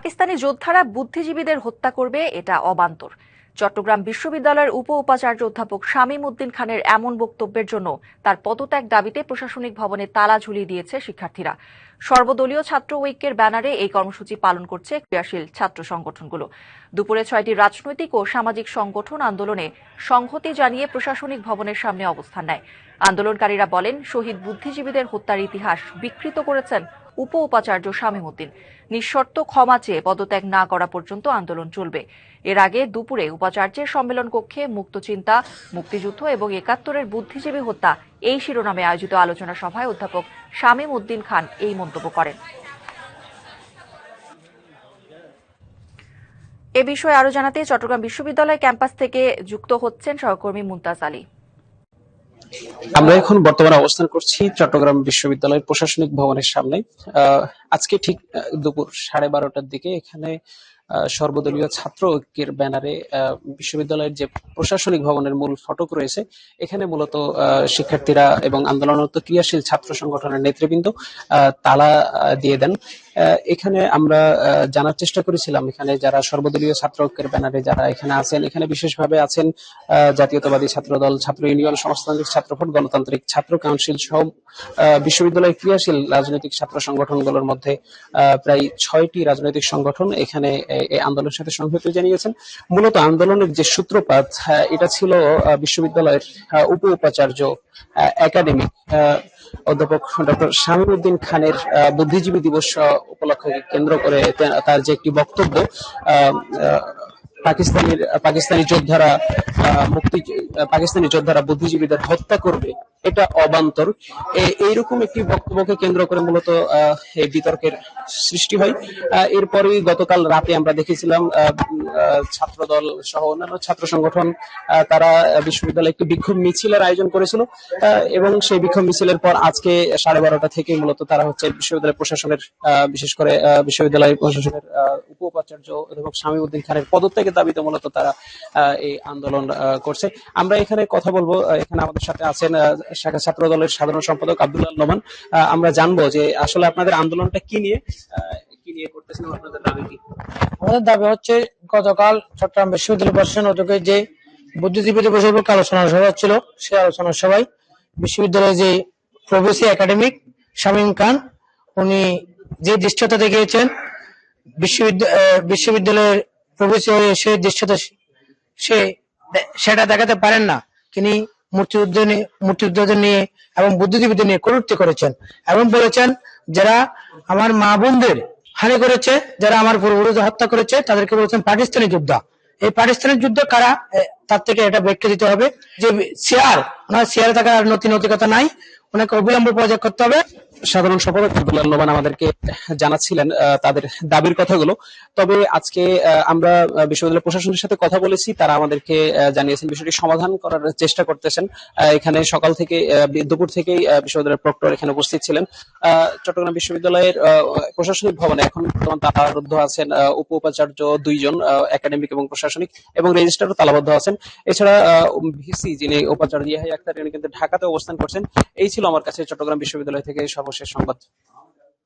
পাকিস্তানি যোদ্ধারা বুদ্ধিজীবীদের হত্যা করবে, এটা অবান্তর। চট্টগ্রাম বিশ্ববিদ্যালয়ের উপাচার্য অধ্যাপক শামীম উদ্দিন খানের এমন বক্তব্যের জন্য তার পদত্যাগ দাবিতে প্রশাসনিক ভবনে তালা ঝুলিয়ে দিয়েছে শিক্ষার্থীরা। সর্বদলীয় ছাত্র ঐক্যের ব্যানারে এই কর্মসূচি পালন করছে ক্রিয়াশীল ছাত্র সংগঠনগুলো। দুপুরে 6টি রাজনৈতিক ও সামাজিক সংগঠন আন্দোলনে সংহতি জানিয়ে প্রশাসনিক ভবনের সামনে অবস্থান নেয়। আন্দোলনকারীরা বলেন, শহীদ বুদ্ধিজীবীদের হত্যার ইতিহাস বিকৃত করেছেন উপাচার্য শামীম উদ্দিন। নিঃশর্ত ক্ষমা চেয়ে পদত্যাগ না করা পর্যন্ত আন্দোলন চলবে। এর আগে দুপুরে উপাচার্যের সম্মেলন কক্ষে মুক্ত চিন্তা, মুক্তিযুদ্ধ এবং ৭১-এর বুদ্ধিজীবী হত্যা এই শিরোনামে আয়োজিত আলোচনা সভায় অধ্যাপক শামীম উদ্দিন খান এই মন্তব্য করেন। এ বিষয়ে আরো জানাতে চট্টগ্রাম বিশ্ববিদ্যালয় ক্যাম্পাস থেকে যুক্ত হচ্ছেন সহকর্মী মুমতাজ আলী। আমরা এখন বর্তমানে অবস্থান করছি চট্টগ্রাম বিশ্ববিদ্যালয়ের প্রশাসনিক ভবনের সামনে। আজকে ঠিক দুপুর 12:30টার দিকে এখানে সর্বদলীয় ছাত্র ঐক্যের ব্যানারে বিশ্ববিদ্যালয়ের যে প্রশাসনিক ভবনের মূল ফটক রয়েছে, এখানে মূলত শিক্ষার্থীরা এবং আন্দোলনরত ক্রিয়াশীল ছাত্র সংগঠনের নেতৃবৃন্দ তালা দিয়ে দেন। এখানে আমরা জানার চেষ্টা করেছিলাম এখানে যারা সর্বদলীয় ছাত্র ঐক্যের ব্যানারে যারা এখানে আছেন, এখানে বিশেষভাবে আছেন জাতীয়তাবাদী ছাত্রদল, ছাত্র ইউনিয়ন, সমাজতান্ত্রিক ছাত্রফ্রন্ট, গণতান্ত্রিক ছাত্র কাউন্সিল সহ বিশ্ববিদ্যালয়ের ক্রিয়াশীল রাজনৈতিক ছাত্র সংগঠনগুলোর মধ্যে প্রায় 6টি রাজনৈতিক সংগঠন এখানে এই আন্দোলনের সাথে সংহতি জানিয়েছেন। মূলত আন্দোলনের যে সূত্রপাত, এটা ছিল বিশ্ববিদ্যালয়ের উপাচার্য একাডেমিক অধ্যাপক ডক্টর শামীম উদ্দিন খানের বুদ্ধিজীবী দিবস উপলক্ষে কেন্দ্র করে তার যে একটি বক্তব্য, পাকিস্তানি যোদ্ধারা বুদ্ধিজীবীদের হত্যা করবে, এটা অবান্তর, এইরকম একটি বক্তব্যকে কেন্দ্র করে মূলত এই বিতর্কের সৃষ্টি হয়। এরপরেই গতকাল রাতে আমরা দেখেছিলাম ছাত্রদল সহ অন্যান্য ছাত্র সংগঠন তারা বিশ্ববিদ্যালয়ে একটি বিক্ষোভ মিছিলের আয়োজন করেছিল এবং সেই বিক্ষোভ মিছিলের পর আজকে 12:30টা থেকে মূলত তারা হচ্ছে বিশ্ববিদ্যালয় প্রশাসনের, বিশেষ করে বিশ্ববিদ্যালয় প্রশাসনের উপাচার্য অধ্যাপক শামীম উদ্দিন খানের পদত্যাগের দাবিতে মূলত তারা এই আন্দোলন করছে। আমরা এখানে কথা বলবো, এখানে আমাদের সাথে আছেন শাখা ছাত্র দলের সাধারণ সম্পাদক আব্দুল্লাহ নোমান। আমরা জানবো যে আসলে আপনাদের আন্দোলনটা কি নিয়ে করতেছেন, আপনাদের দাবি কি? আমাদের দাবি হচ্ছে, গতকাল চট্টগ্রাম বিশ্ববিদ্যালয় প্রশাসন উদ্যোগে যে বুদ্ধিজীবী দিবস উপলক্ষে আলোচনা সভা ছিল, সেই আলোচনা সভায় বিশ্ববিদ্যালয়ের যে প্রবেশী একাডেমিক শামীম খান, উনি যে দৃশ্যতা দেখিয়েছেন বিশ্ববিদ্যালয়ের প্রবেশী হয়ে সেই দৃশ্যতা সেটা দেখাতে পারেন না। তিনি মুক্তিযোদ্ধাদের নিয়ে এবং বুদ্ধিজীবীদের নিয়ে কটূক্তি করেছেন এবং বলেছেন, যারা আমার মা বোনদের হানি করেছে, যারা আমার পূর্বপুরুষদের হত্যা করেছে, তাদেরকে বলেছেন পাকিস্তানি যোদ্ধা। এই পাকিস্তানি যুদ্ধ কারা, তার থেকে এটা ব্যাখ্যা দিতে হবে যে ওনার শেয়ার থাকার নৈতিকতা নাই, ওনাকে অবিলম্বে পদত্যাগ করতে হবে। সাধারণ সম্পাদক আব্দুল্লাহ নোমান আমাদেরকে জানাচ্ছিলেন তাদের দাবির কথাগুলো। তবে আজকে আমরা বিশ্ববিদ্যালয় প্রশাসনের সাথে কথা বলেছি, তারা আমাদেরকে জানিয়েছেন বিষয়টি সমাধান করার চেষ্টা করতেছেন। এখানে সকাল থেকে দুপুর থেকেই বিশ্ববিদ্যালয়ের প্রক্টর এখানে উপস্থিত ছিলেন। চট্টগ্রাম বিশ্ববিদ্যালয়ের প্রশাসনিক ভবনে এখন বর্তমান তালাবদ্ধ আছেন উপাচার্য 2 জন, একাডেমিক এবং প্রশাসনিক, এবং রেজিস্ট্রারও তালাবদ্ধ আছেন। এছাড়া ভিসি যিনি উপাচার্য ইয়াহিয়া আখতার, তিনি কিন্তু ঢাকাতে অবস্থান করছেন। এই ছিল আমার কাছে চট্টগ্রাম বিশ্ববিদ্যালয় থেকে সর্বশেষ সংবাদ।